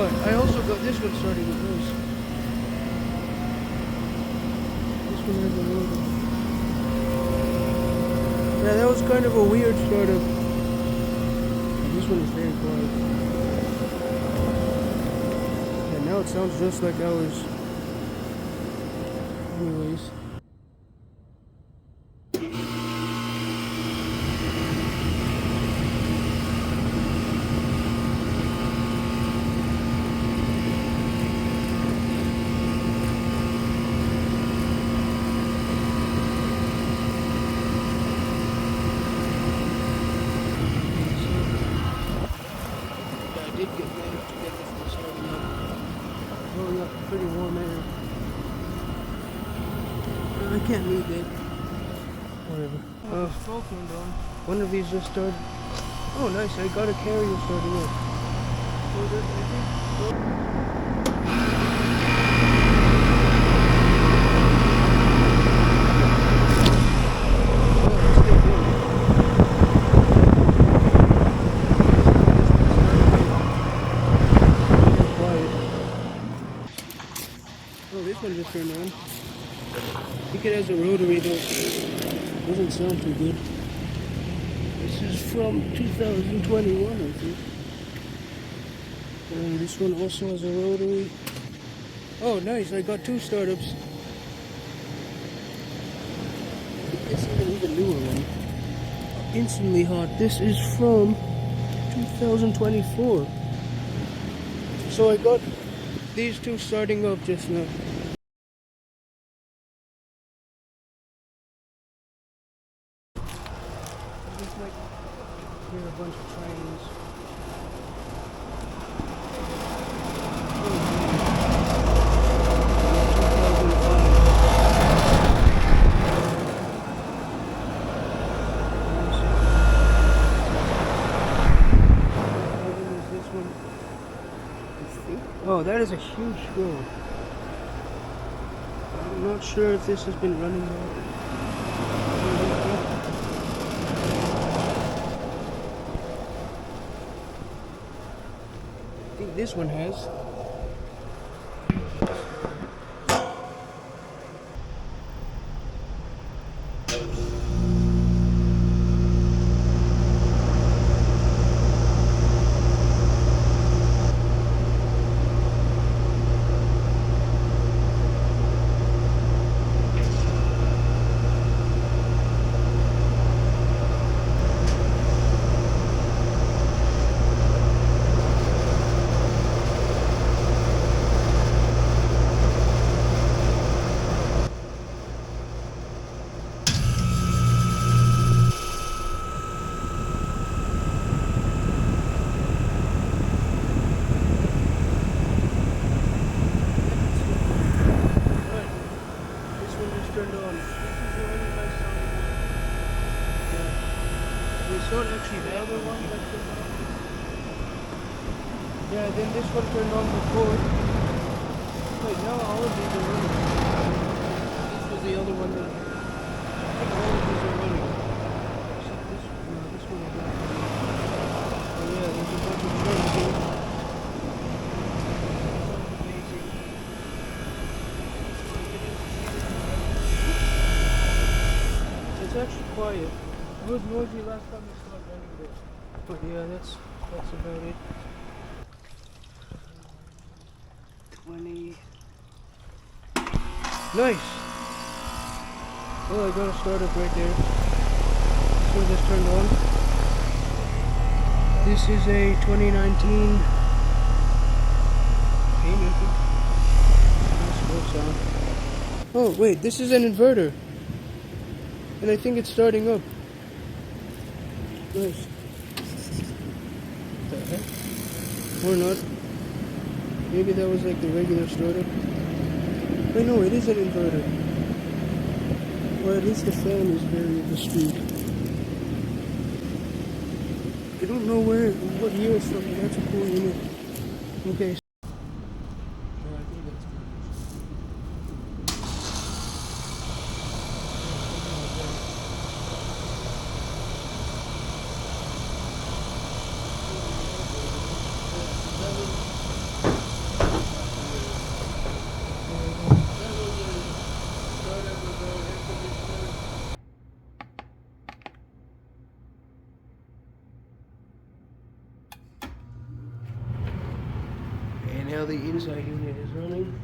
Oh, I also got this one starting with this. This one has a rotor. Yeah, that was kind of a weird startup. This one is very quiet. Yeah, now it sounds just like ours. Anyways. Did get managed to get this one started up. Blowing up pretty warm air. I can't leave it. Whatever. One of these just started. Oh, nice! I got a carrier starting up. Oh, this one just turned on. I think it has a rotary though. Doesn't sound too good. This is from 2021, I think. This one also has a rotary. Oh, nice! I got two startups. This is an even newer one. Instantly hot. This is from 2024. So I got these two starting up just now. Just like hear a bunch of trains. Oh, that is a huge scroll. I'm not sure if this has been running now. I think this one has. Yeah, then this one turned on before. Wait, now all of these are running. This was the other one that I think all of these are running. Except this one. No, this one is not running. Oh yeah, there's a bunch of trains here. It's actually quiet. It was noisy last time we started running this. But yeah, that's about it. 20. Nice! Oh, I got a startup right there. This one just turned on. This is a 2019 Paint, I think. Nice slow sound. Oh, wait, this is an inverter. And I think it's starting up. Nice. What the heck? Or not. Maybe that was like the regular startup. Wait, no, it is an inverter. Or at least the fan is very discreet. I don't know what year it's from. That's a cool unit. Okay. Now the inside unit is running.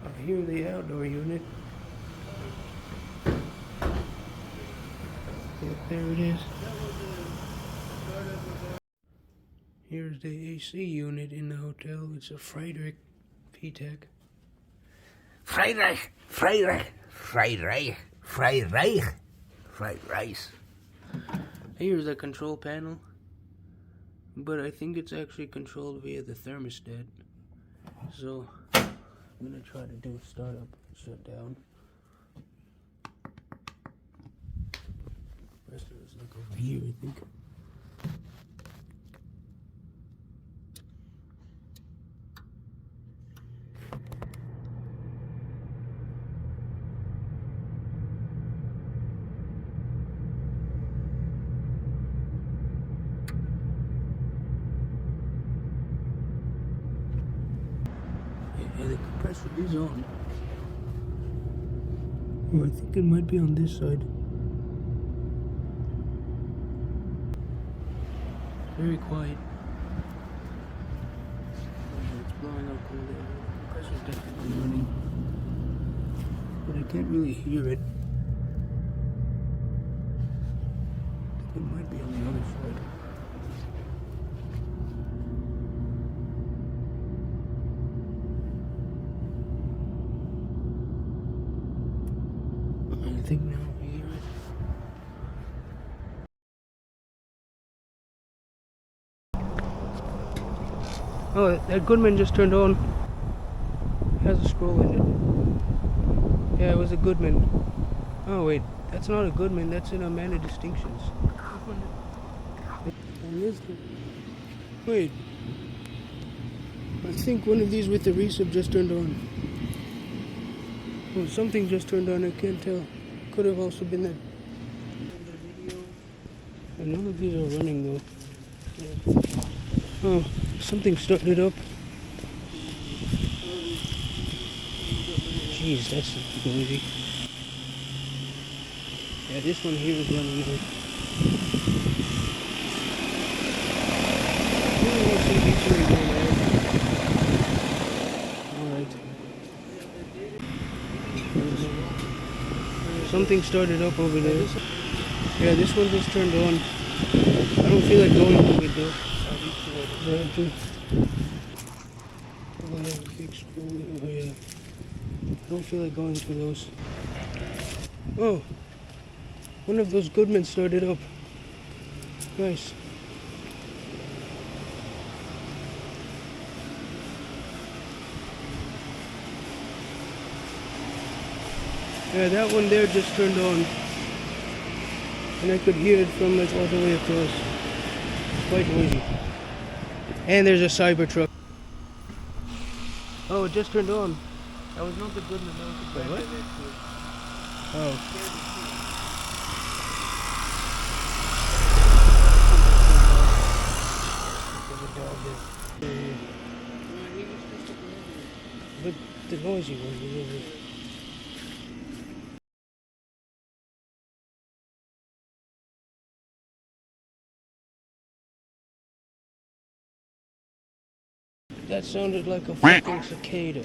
I hear the outdoor unit. Yep, there it is. Here's the AC unit in the hotel. It's a Friedrich P-Tech. Friedrich. Here's the control panel. But I think it's actually controlled via the thermostat. So I'm gonna try to do startup, shut down. Rest of it's like over here, I think. Yeah, the compressor is on. Oh, I think it might be on this side. Very quiet. Oh, it's blowing up cold air. The compressor's definitely running. But I can't really hear it. It might be on the other side. I think now I hear it. Oh, that Goodman just turned on. It has a scroll in it. Yeah, it was a Goodman. Oh wait, that's not a Goodman, that's in a Man of Distinctions. Wait. I think one of these with the resub just turned on. Oh, something just turned on, I can't tell. Could have also been that. None of these are running though. Oh, something started up. Jeez, that's noisy. Yeah, this one here is running now. Alright. Something started up over there. Yeah, this one just turned on. I don't feel like going to it though. Oh yeah. I don't feel like going for those. Oh, one of those Goodmans started up. Nice. Yeah, that one there just turned on. And I could hear it from like all the way across. Quite noisy. And there's a Cybertruck. Oh, it just turned on. That was not the Goodman, that was the Wait, what? Oh. But the noisy one was over. That sounded like a fucking cicada.